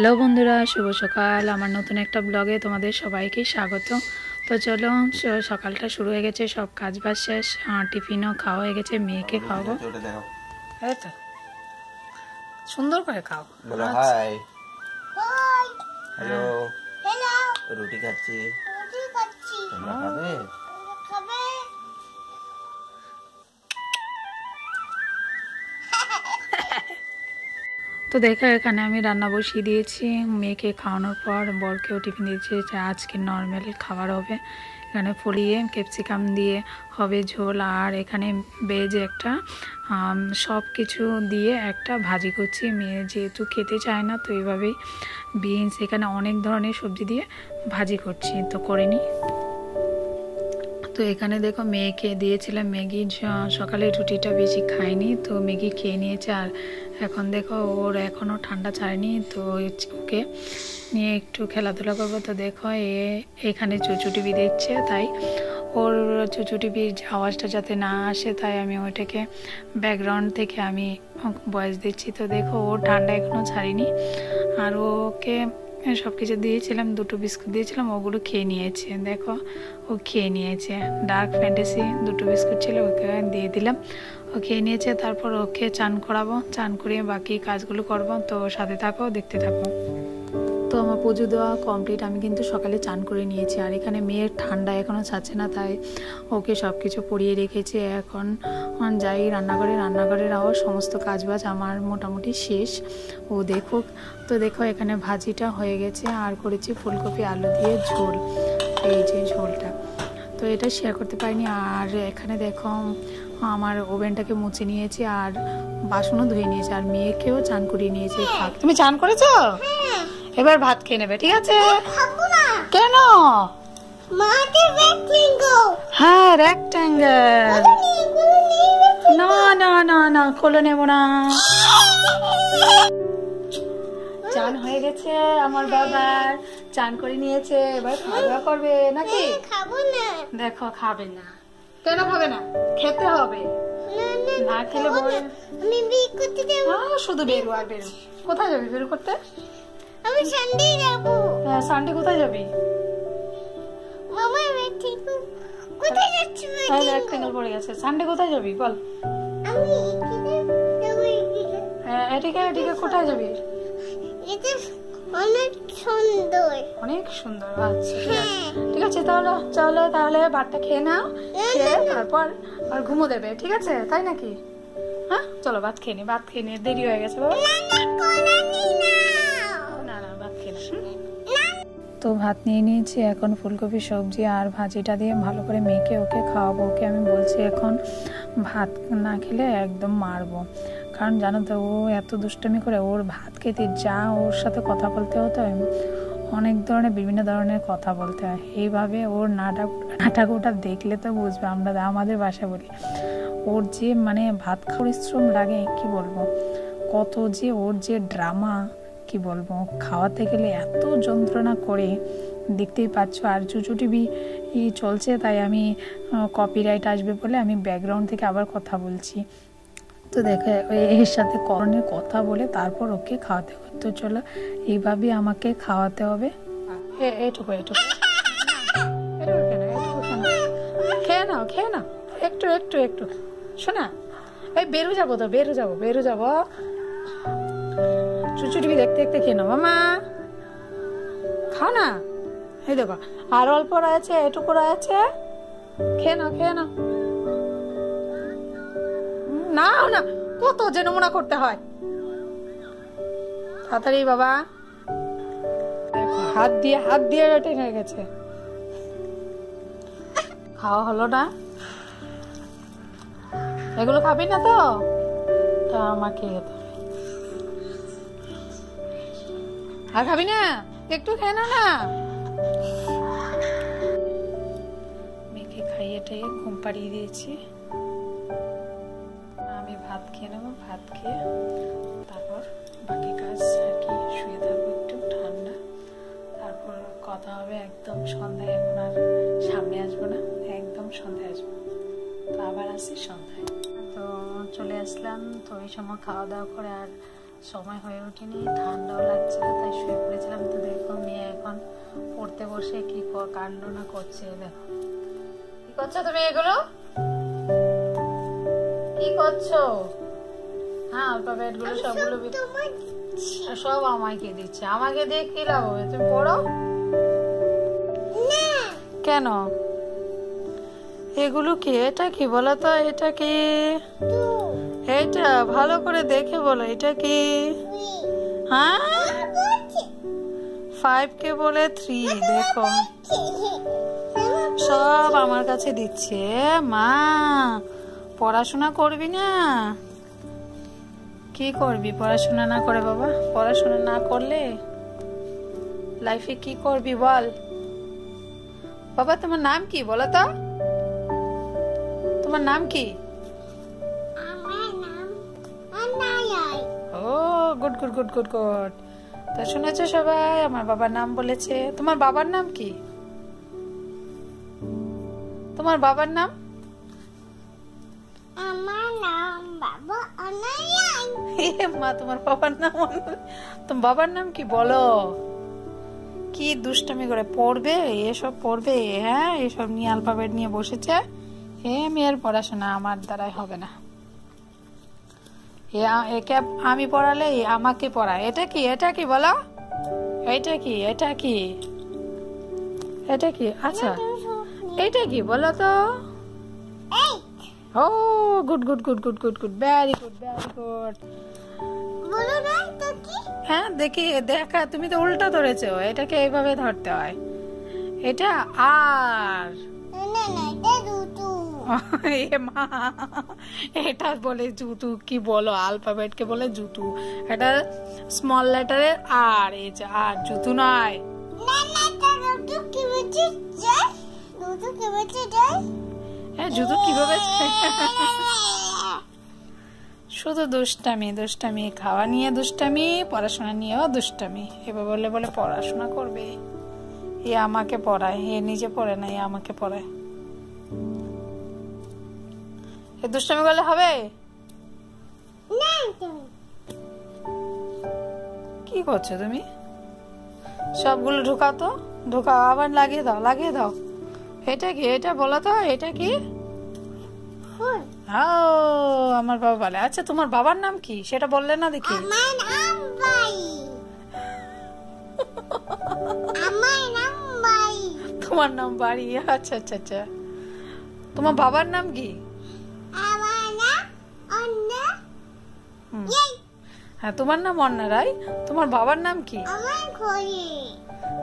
Hello বন্ধুরা, শুভ সকাল। আমার নতুন একটা ব্লগে তোমাদের সবাইকে স্বাগত। তো চলো, সকালটা শুরু হয়ে গেছে, সব কাজ বাজ শেষ, টিফিনও খাওয়া হয়ে গেছে, মেয়েকে খাওয়াবো। এই তো সুন্দর করে খাও। বলো হাই। হ্যালো। হ্যালো। রুটি খাচ্ছি। তোমরা খাবে? তো দেখো, এখানে আমি রান্না বসিয়ে দিয়েছি। মেয়েকে খাওয়ানোর পর বরকেও টিফিন দিয়েছি। আজকে নর্মাল খাবার হবে। এখানে ফলিয়ে ক্যাপসিকাম দিয়ে হবে ঝোল, আর এখানে ভেজ একটা সব কিছু দিয়ে একটা ভাজি করছি। মেয়ে যেহেতু খেতে চায় না, তো এইভাবেই বিনস, এখানে অনেক ধরনের সবজি দিয়ে ভাজি করছি, তো করে নিই। তো এখানে দেখো, মেয়েকে দিয়েছিলাম ম্যাগি। সকালে রুটিটা বেশি খায়নি, তো ম্যাগি খেয়ে নিয়েছে। আর এখন দেখো, ওর এখনও ঠান্ডা ছাড়েনি, তো ওকে নিয়ে একটু খেলাধুলা করবো। তো দেখো, এখানে চুচুটিভি দেখছে, তাই ওর চুচুটিভির আওয়াজটা যাতে না আসে, তাই আমি ওইটাকে ব্যাকগ্রাউন্ড থেকে আমি ভয়েস দিচ্ছি। তো দেখো, ওর ঠান্ডা এখনও ছাড়েনি, আর ওকে সব কিছু দিয়েছিলাম, 2টো বিস্কুট দিয়েছিলাম, ওগুলো খেয়ে নিয়েছে। দেখো, ও খেয়ে নিয়েছে। ডার্ক ফ্যান্টাসি 2টো বিস্কুট ছিল, ওকে দিয়ে দিলাম, ও খেয়ে নিয়েছে। তারপর ওকে চান করাবো, চান করিয়ে বাকি কাজগুলো করব। তো সাথে থাকো, দেখতে থাকো। তো আমার পুজো দেওয়া কমপ্লিট, আমি কিন্তু সকালে চান করে নিয়েছি। আর এখানে মেয়ের ঠান্ডা এখনও ছাড়ছে না, তাই ওকে সব কিছু পরিয়ে রেখেছি। এখন যাই রান্নাঘরের সমস্ত কাজবাজ আমার মোটামুটি শেষ, ও দেখুক। তো দেখো, এখানে ভাজিটা হয়ে গেছে, আর করেছি ফুলকপি আলু দিয়ে ঝোল, এই যে ঝোলটা। তো এটা শেয়ার করতে পারিনি। আর এখানে দেখো, আমার ওভেনটাকে মুছে নিয়েছি, আর বাসনও ধুয়ে নিয়েছি, আর মেয়েকেও চান করিয়ে নিয়েছি। তুমি চান করেছো? এবার ভাত খেয়ে নেবে, ঠিক আছে? কেন? হ্যাঁ, রেক্ট্যাঙ্গেল। না না না না, খোলো নেবো না। চান হয়ে গেছে, আমার বাবার চান করে নিয়েছে, এবার খাওয়া দাওয়া করবে নাকি? দেখো, খাবে না। কেন খাবে না? খেতে হবে, না খেলে বলে। শুধু বেরো আর বেরো। কোথায় যাবি বেরো করতে? আমি সানডে যাব। সানডে কোথায় যাবি? মামা কোথায় যাচ্ছি? রেক্ট্যাঙ্গেল পড়ে গেছে। সানডে কোথায় যাবি বল? আমি এদিকে যাব। এদিকে কোথায় যাবি? এটা অনেক সুন্দর। অনেক সুন্দর, আচ্ছা ঠিক আছে। তাহলে চলো, তাহলে ভাতটা খেয়ে নাও, খেয়ে তারপর আর ঘুমো দেবে, ঠিক আছে? তাই নাকি? হ্যাঁ, চলো ভাত খেয়ে নি, ভাত খেয়ে নি, দেরি হয়ে গেছে বাবা। না না, ভাত খেয়ে নি। তো ভাত নিয়ে নিয়েছি, এখন ফুলকপি সবজি আর ভাজিটা দিয়ে ভালো করে মেখে ওকে খাওয়াবো। ওকে আমি বলছি, এখন ভাত না খেলে একদম মারবো, কারণ জানো তো, ও এত দুষ্টামি করে। ওর ভাত খেতে যা ওর সাথে কথা বলতে হতো, অনেক ধরনের বিভিন্ন ধরনের কথা বলতে হয়। এইভাবে ওর নাটক ওটা দেখলে তো বুঝবে, আমরা আমাদের বাসায় বলি। ওর যে মানে ভাত খাওয়ার পরিশ্রম লাগে, কি বলবো, কত যে ওর যে ড্রামা, কি বলবো। খাওয়াতে গেলে এত যন্ত্রণা করে, দেখতেই পাচ্ছ। আর চুচুটিভি চলছে, তাই আমি কপিরাইট আসবে বলে আমি ব্যাকগ্রাউন্ড থেকে আবার কথা বলছি। তো দেখো, এর সাথে করণের কথা বলে তারপর ওকে খাওয়াতে হবে। তো চলো, এইভাবেই আমাকে খাওয়াতে হবে। এটুকু খেয়ে নাও, খেয়ে নাও, একটু একটু একটু। শোনা, এই বেরো যাবো। চুচুটিভি দেখতে দেখতে খেয়ে নাও মামা, খাও না। এই দেখো, আর অল্প রয়েছে, এটুকু রয়েছে, খেয়ে নাও। না, কত যে নমুনা করতে হয়। তাড়াতাড়ি বাবা, হাত দিয়ে টেনে গেছে। খাওয়া হলো না? এগুলো খাবি না তো? তা আমাকে খেতে হবে। আর খাবি না? একটু খেয়ে না। মেয়েকে খাইয়ে টাইয়ে ঘুম পাড়িয়ে দিয়েছি, আমি ভাত খেয়ে নেবো। ভাত খেয়ে তারপর বাকি কাজ আর কি, শুয়ে থাকবো একটু ঠান্ডা, তারপর কথা হবে একদম সন্ধ্যায়। এখন আর সামনে আসবো না, একদম সন্ধ্যায় আসবো। তো আবার আসি সন্ধ্যায়। তো চলে আসলাম। তো এই সময় খাওয়া দাওয়া করে আর সময় হয়ে ওঠেনি, ঠান্ডাও লাগছিল, তাই শুয়ে পড়েছিলাম। তো দেখো মেয়ে এখন পড়তে বসে কি কাণ্ড না করছে। দেখো কি করছো তুমি, এগুলো কি করছো? হ্যাঁ, অ্যালফাবেট গুলো সবগুলো তোমার দিচ্ছি। সব আমাকে দিচ্ছে। আমাকে দিয়ে কি লাভ হবে? তুমি পড়ো না কেন? এগুলো কি? এটা কি বলো তো? এটা কি? টু এটা ভালো করে দেখে বলো, এটা কি? থ্রি হ্যাঁ, বলছি 5 কে বলে 3। দেখো সব আমার কাছে দিচ্ছে। মা, পড়াশোনা করবি না? কি করবি পড়াশোনা না করে বাবা? পড়াশোনা না করলে লাইফে কি করবি বল বাবা? তোমার নাম কি বলো তো? তোমার নাম কি? আমার নাম অনায়াই। ও good good good good good. তা শুনেছো সবাই, আমার বাবার নাম বলেছে। তোমার বাবার নাম কি? তোমার বাবার নাম? আমার নাম বাবা অনায়াই। মা, তোমার বাবার নাম? তোমার বাবার নাম কি বলো? কি দুষ্টামি করে পড়বে, এসব পড়বে? হ্যাঁ, এসব নিয়ে অ্যালফাবেট নিয়ে বসেছে। মেয়ের পড়াশোনা আমার দ্বারাই হবে না। একে আমি পড়ালে আমাকে পড়ায়। এটা কি? এটা কি বলো? এটা কি? এটা কি? এটা কি? আচ্ছা, এটা কি বলো তো? ও good good good good good good, very good very good. বলো না তো কি? হ্যাঁ দেখি, দেখা, তুমি তো উল্টা ধরেছো। এটাকে এইভাবে ধরতে হয়। এটা আর না না এটা দুটো। এ মা, এটা বলে জুতু? কি বলো? অ্যালফাবেট কে বলে জুতু। এটা স্মল লেটারের আর, এই যে আর, জুতু নয়। না না এটা দুটো কিভাবে যায়? দুটো কিভাবে যায়? হ্যাঁ, জুতু কিভাবে? শুধু দুষ্টামি দুষ্টামি, খাওয়া নিয়ে দুষ্টামি, পড়াশোনা নিয়েও দুষ্টামি। এবার বলে বলে পড়াশোনা করবে। এ আমাকে পড়ায়, এ নিজে পড়ে না, এ আমাকে পড়ায়। এ দুষ্টামি করলে হবে? না তুমি কি করছো তুমি? সবগুলো ঢুকাও তো, ঢুকাও, আবার লাগিয়ে দাও, লাগিয়ে দাও। এটা কি? এটা বলো তো, এটা কি? ফুল। ও, আমার বাবা বলে। আচ্ছা, তোমার বাবার নাম কি সেটা বললে না দেখি। আমার নাম বাই। আমার নাম বাই। তোমার নাম বাড়ি? আচ্ছা আচ্ছা আচ্ছা। তোমার বাবার নাম কি? আমার নাম অন্না। হুম। এই হ্যাঁ, তোমার নাম অন্না রায়। তোমার বাবার নাম কি? আমার ঘরে।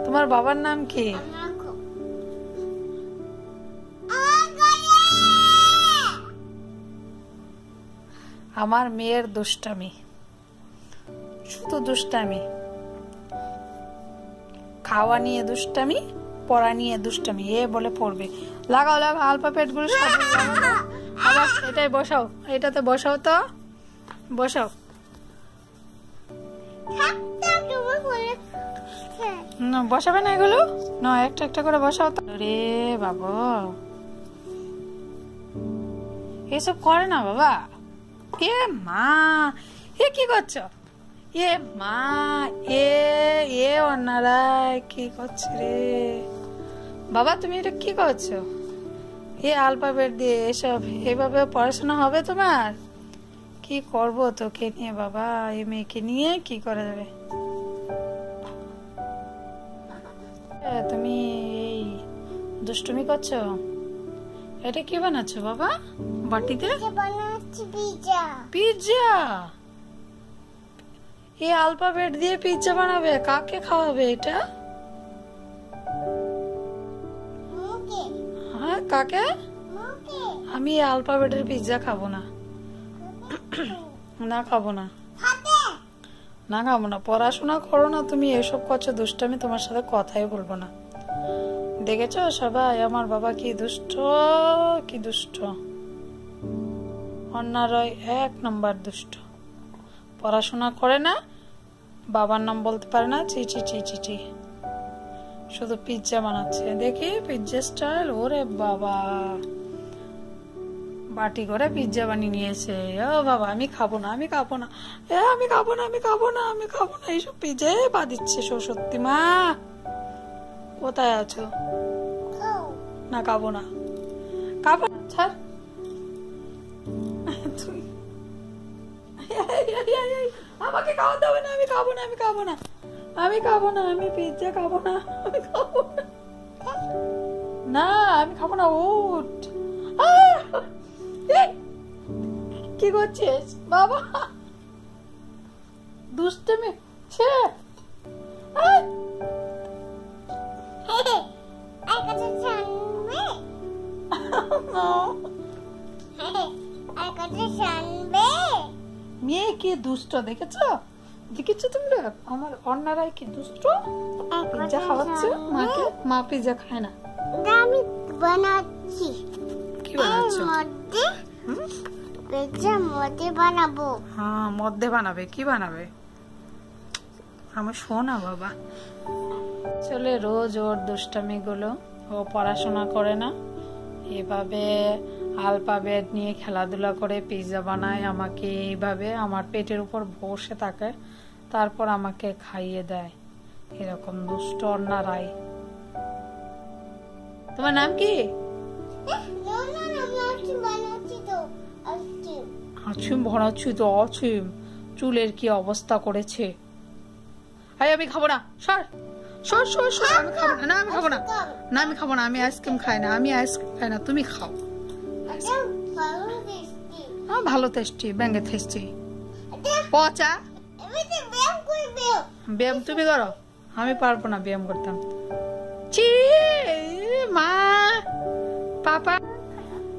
তোমার বাবার নাম কি? আমার ঘর। আমার ঘরে। আমার মেয়ের দুষ্টামি, শুধু দুষ্টামি। খাওয়া নিয়ে দুষ্টামি, পড়া নিয়ে দুষ্টামি। এ বলে পড়বে। লাগাও লাগাও, অ্যালফাবেট গুলো সব লাগাও। আবার এটাই বসাও, এটাতে বসাও তো, বসাও। থাকতে তুমি ঘরে। না, বসাবে না এগুলো? না, একটা একটা করে বসাও তো। রে বাবা, এসব করে না বাবা। এ মা, এ কি করছো? এ মা, এ এ অন্যারা কি করছে রে বাবা? তুমি এটা কি করছো? এ অ্যালফাবেট দিয়ে এসব এভাবে পড়াশোনা হবে তোমার? কি করব তোকে নিয়ে বাবা? এই মেয়েকে নিয়ে কি করা যাবে? তুমি এই দুষ্টুমি করছো? এটা কি বানাচ্ছো বাবা বাটিতে? বানাচ্ছি পিজা। পিৎজা? এই অ্যালফাবেট দিয়ে পিৎজা বানাবে? কাকে খাওয়াবে এটা? মুকে হ্যাঁ, কাকে? মুকে আমি অ্যালফাবেটের পিৎজা খাবো না। না, খাবো না, হাতে। না খাবো না। পড়াশোনা করো না তুমি, এসব করছো দুষ্টামি, তোমার সাথে কথাই বলবো না। দেখেছো সবাই আমার বাবা কি দুষ্ট, কি দুষ্ট। অন্যারয় 1 নম্বর দুষ্ট। পড়াশোনা করে না, বাবার নাম বলতে পারে না, চি চি চি চি চি। শুধু পিৎজা বানাচ্ছে। দেখি পিৎজা স্টাইল। ওরে বাবা, বাটি করে পিৎজা বানিয়ে নিয়েছে। ও বাবা, আমি খাবো না, আমি খাবো না, আমি খাবো না, আমি খাবো না, আমি খাবো না এইসব পিৎজা। পা দিচ্ছে সত্যি। মা কোথায় আছো? না খাবো না, খাবো না, ছাড় তুই। আমাকে খাওয়াতে হবে না, আমি খাবো না, আমি খাবো না, আমি খাবো না, আমি পিৎজা খাবো না, আমি খাবো না, না আমি খাবো না। উঠ। কি করছিস বাবা? দুষ্টমি ছে। মেয়ে কি দুষ্ট দেখেছো? দেখেছো তোমরা আমার অন্যরাই কি দুষ্ট? পিৎজা খাওয়াচ্ছে মাকে, মা পিৎজা খায় না। আমি বানাচ্ছি। কি বানাচ্ছো? পিৎজা মধ্যে বানাবো। হ্যাঁ মধ্যে বানাবে। কি বানাবে? আমার শোনা বাবা। চলে রোজ ওর দুষ্টামি গুলো। ও পড়াশোনা করে না, এভাবে আলফাবেট নিয়ে খেলাধুলা করে পিৎজা বানায়। আমাকে এইভাবে আমার পেটের উপর বসে থাকে, তারপর আমাকে খাইয়ে দেয়। এরকম দুষ্ট অন্যারাই। তোমার নাম কি? আছিম ভরাচ্ছি তো অছিম। চুলের কি অবস্থা করেছে। আমি খাবো না, সর সর সর সর। আমি খাবো না, আমি খাবো না, না আমি খাবো না, আমি আইসক্রিম খাই না, আমি আইসক্রিম খাই না, তুমি খাও। ভালো টেস্টি, ব্যাঙ্গে টেস্টি। পচা ব্যায়াম তুমি করো, আমি পারবো না ব্যায়াম করতাম। চি মা পাপা,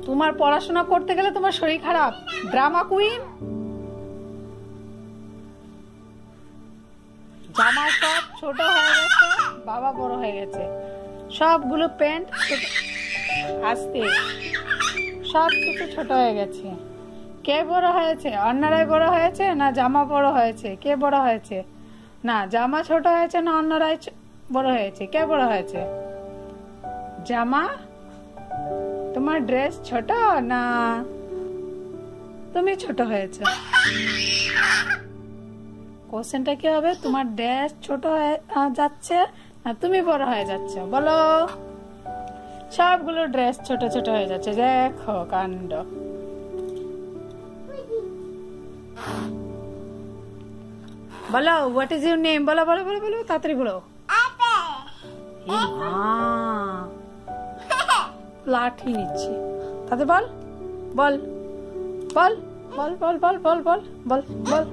তোমার পড়াশোনা করতে গেলে তোমার শরীর খারাপ। Drama queen. জামা সব ছোট হয়ে গেছে, বাবা বড় হয়ে গেছে, সবগুলো প্যান্ট আস্তে সব কিছু ছোট হয়ে গেছে। কে বড় হয়েছে? অন্যরাই বড় হয়েছে না জামা বড় হয়েছে? কে বড় হয়েছে? না জামা ছোট হয়েছে না অন্যরাই বড় হয়েছে? কে বড় হয়েছে? জামা? তোমার ড্রেস ছোট না তুমি ছোট হয়েছে? কোশ্চেনটা কি হবে? তোমার ড্রেস ছোট হয়ে যাচ্ছে না তুমি বড় হয়ে যাচ্ছে? বলো। সবগুলো ড্রেস ছোট ছোট হয়ে যাচ্ছে। দেখো কাণ্ড। বলো হোয়াট ইজ ইউর নেম? বলো বলো বলো বলো, তাড়াতাড়ি বলো। লাঠি নিচ্ছি, তাতে বল বল বল বল বল বল বল বল বল বল,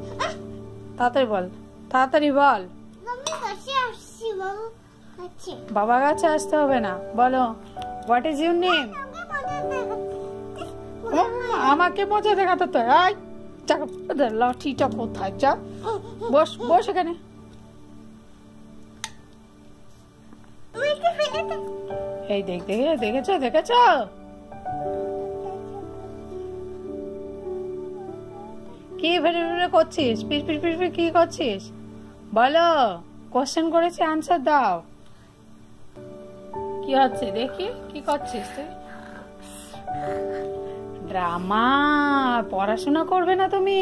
তাড়াতাড়ি বল, তাড়াতাড়ি বল। বাবার কাছে আসতে হবে না, বলো হোয়াট ইজ ইউর নেম। আমাকে মজা দেখাতে তো। লাঠিটা কোথায়? যা বস, বস এখানে। এই দেখ, দেখে দেখেছো দেখেছো? কি ফেরে ফেরে করছিস? পিস পিস পিস পিস কি করছিস? বলো। কোশ্চেন করেছি, আনসার দাও। কি হচ্ছে দেখি? কি করছিস তুই? ড্রামা। পড়াশোনা করবে না তুমি,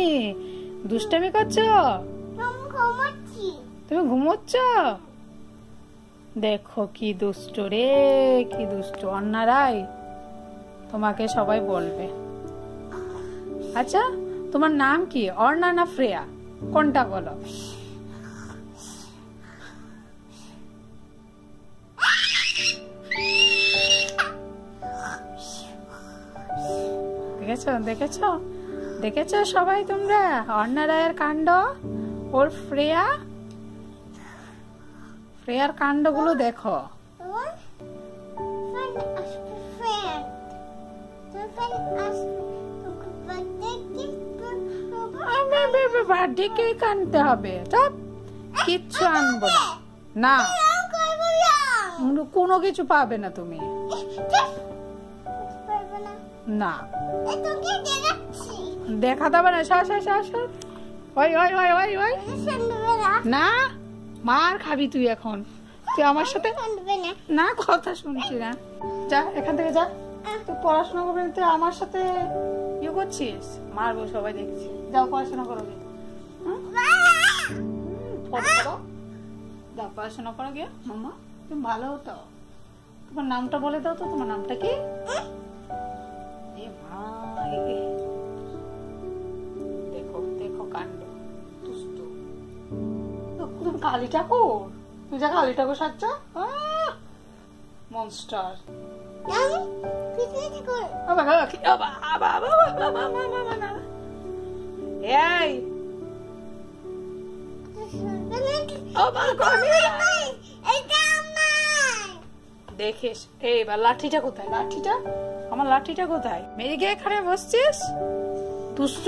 দুষ্টামি করছো। তুমি ঘুমোচ্ছ? দেখো কি দুষ্ট রে, কি দুষ্ট অন্যারাই। তোমাকে সবাই বলবে। আচ্ছা তোমার নাম কি? অর্ণা না ফ্রেয়া? কোনটা বলো? দেখেছো দেখেছো দেখেছো সবাই তোমরা অর্ণা রায়ের কাণ্ড? ওর ফ্রেয়া, ফ্রেয়ার কাণ্ডগুলো দেখো। বার্থডে কেক আনতে হবে, কিচ্ছু আনবো না। না কোনো কিছু পাবে না তুমি। না দেখাতে হবে না। ওই ওই ওই ওই ওই না, মার খাবি তুই এখন। তুই আমার সাথে না, কথা শুনছি না। যা এখান থেকে যা। তুই পড়াশোনা করবি না, তুই আমার সাথে ইয়ে করছিস, মারবো সবাই দেখছি। যাও পড়াশোনা করো গিয়ে। যাও পড়াশোনা করো গিয়ে। মামা তুমি ভালো হতো। তোমার নামটা বলে দাও তো, তোমার নামটা কি? এ মা, দেখো দেখো কাণ্ড, দুষ্ট। তুমি কালী ঠাকুর, তুই যা কালী ঠাকুর সাজছ, মনস্টার। এই দেখিস, এইবার লাঠিটা কোথায়? লাঠিটা, আমার লাঠিটা কোথায়? মেয়ে এখানে বসছিস দুষ্ট।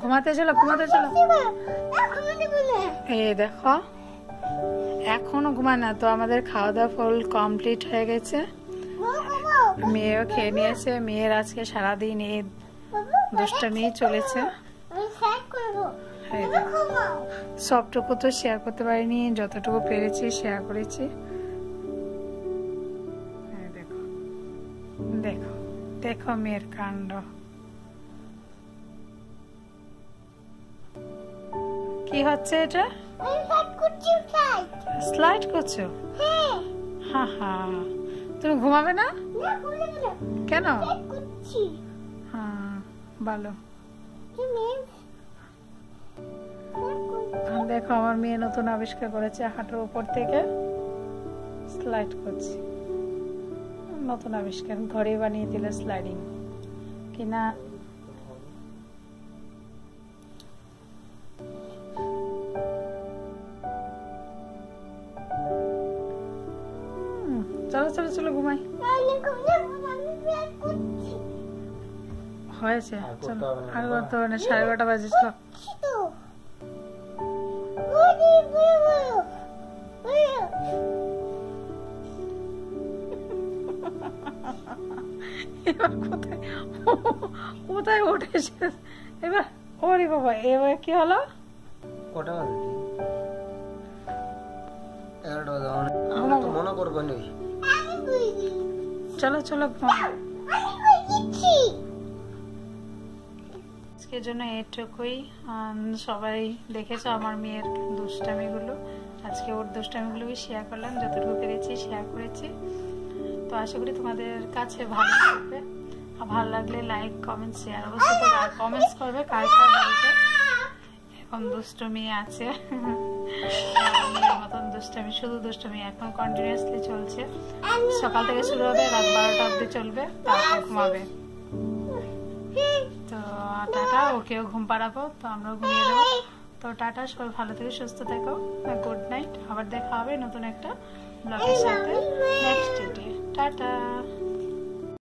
ঘুমাতে চলো, ঘুমাতে চলো। এই দেখো এখনো ঘুমায় না তো, আমাদের খাওয়া দাওয়া ফুল কমপ্লিট হয়ে গেছে। মেয়েও খেয়ে নিয়েছে। মেয়ের আজকে সারাদিন এই দুষ্টামি চলেছে। সবটুকু তো শেয়ার করতে পারিনি, যতটুকু পেরেছি শেয়ার করেছি। দেখো দেখো দেখো মেয়ের কাণ্ড। কি হচ্ছে এটা? স্লাইড করছো? হ্যাঁ হ্যাঁ। তুমি ঘুমাবে না কেন? হ্যাঁ ভালো। দেখো আমার মেয়ে নতুন আবিষ্কার করেছে, হাঁটুর উপর থেকে স্লাইড করছে। নতুন আবিষ্কার, ঘরে বানিয়ে দিল স্লাইডিং কিনা। চলো চলো চলো ঘুমাই। হয়েছে, চলো আর করতে হবে না, 11:30 বাজে। চলো এবার কোথায় কোথায় উঠেছে এবার? ওরে বাবা, এবার কি হলো? কটা বাজে? 11টা বাজে। আমি তো মনে করবো না। চলো চলো আজকের জন্য এটুকুই। সবাই দেখেছো আমার মেয়ের দুষ্টামিগুলো। আজকে ওর দুষ্টামিগুলোকে শেয়ার করলাম, যতটুকু পেরেছি শেয়ার করেছি। তো আশা করি তোমাদের কাছে ভালো লাগবে। আর ভালো লাগলে লাইক কমেন্ট শেয়ার অবশ্যই করবে। আর কমেন্টস করবে কার কার বাড়িতে এখন দুষ্টমি আছে। মেয়ের মতন দুষ্টমি, শুধু দুষ্টমি এখন কন্টিনিউয়াসলি চলছে। সকাল থেকে শুরু হবে, রাত 12টা অবধি চলবে, তারপর ঘুমাবে। তো টাটা, ওকেও ঘুম পাড়াবো, তো আমরাও ঘুমিয়ে দেবো। তো টাটা, সবাই ভালো থেকে সুস্থ থেকো। Good night. আবার দেখা হবে নতুন একটা ব্লগের সাথে নেক্সট ডে। টাটা।